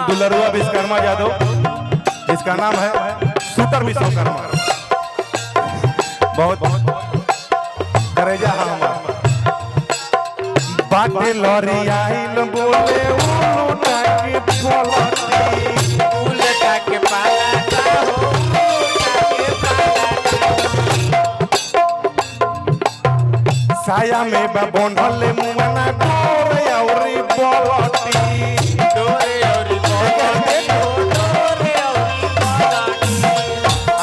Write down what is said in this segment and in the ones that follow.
दुलरुआ विश्वकर्मा यादव, इसका नाम है शूटर विश्वकर्मा। बहुत करेजा हमारा बाटे लॉरी आइल बोले उल्टा के पलटी उल्टा के पाला हो साया में बंधल मुमना डोरे औरी पलटी डोरे और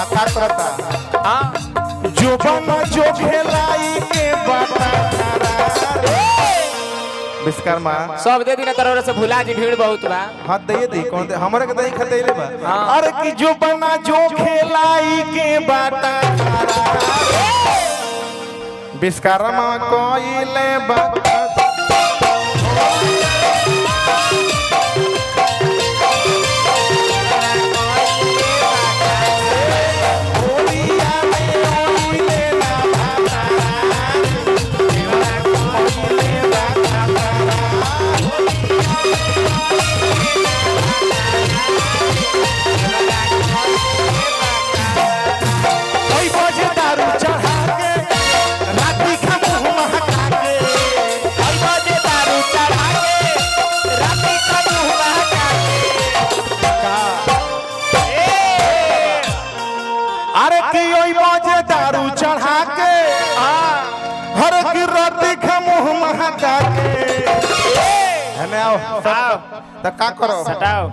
आता करता हां जो बना जो खेलाई के बाटा विश्वकर्मा सब दे दिन तरह से भुला जी भीड़ बहुत बा। हाथ दे दी कौन दे हमरे के दही खतैले बा। हाँ। अरे कि जो बना जो खेलाई के बाटा विश्वकर्मा कोइले बाटा तो का करो सटाओ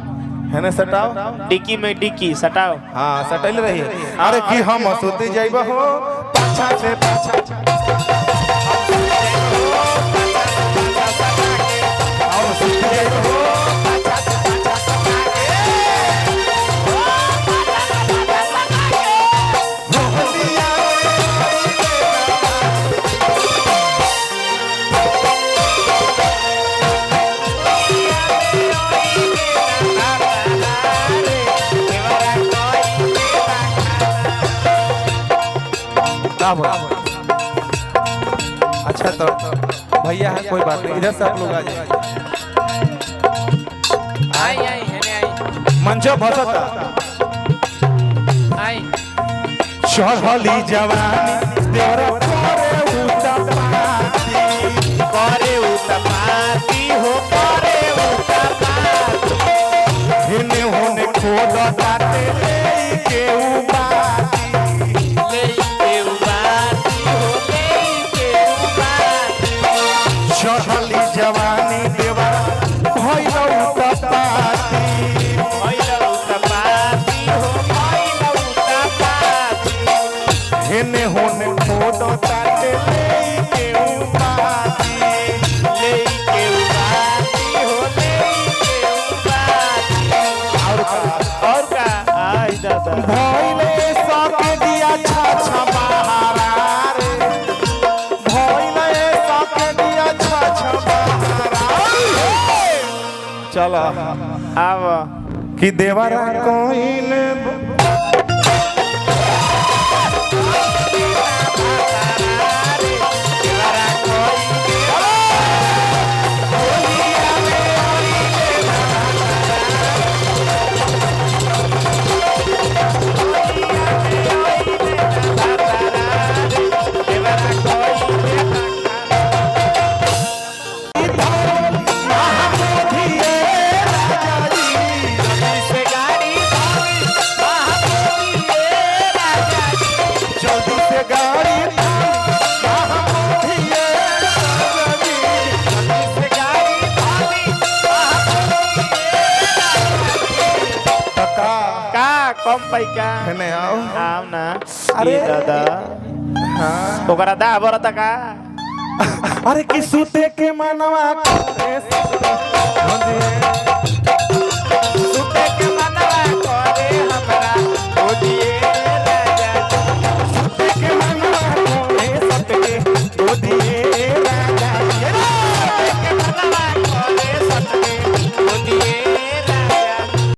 है ना सटाओ डिक्की में डिक्की सटाओ। हाँ सटल रही। अरे कि हम सुते जाइब हो पाछा से पाछा हम सुते जाइब हो पाछा से अच्छा तो भैया है कोई बात नहीं, इधर से आप लोग आ जाइए। आई आई है ने आई मंचो भसता आई चढ़ली जवानी तेरा करे उतपाती हो करे उतपाती हिने होने खोद ताते ले के उबाती ले के उबाती हो ले के उबाती चढ़ली जवानी देवा भइल उतपाती भइल उतपाती हो भइल उतपाती हिने होने खोद ताते ले के उबाती ले के उबाती हो ले के उबाती और का आई दादा भइले सके दिया छाछा बहारा रे भइले सके दिया छाछा बहारा चला आव कि देवरा कोइले कम पैका हने आओ आव ना अरे ये दादा हाँ ओकरा दा बरता का अरे कि सुते के मनवा करे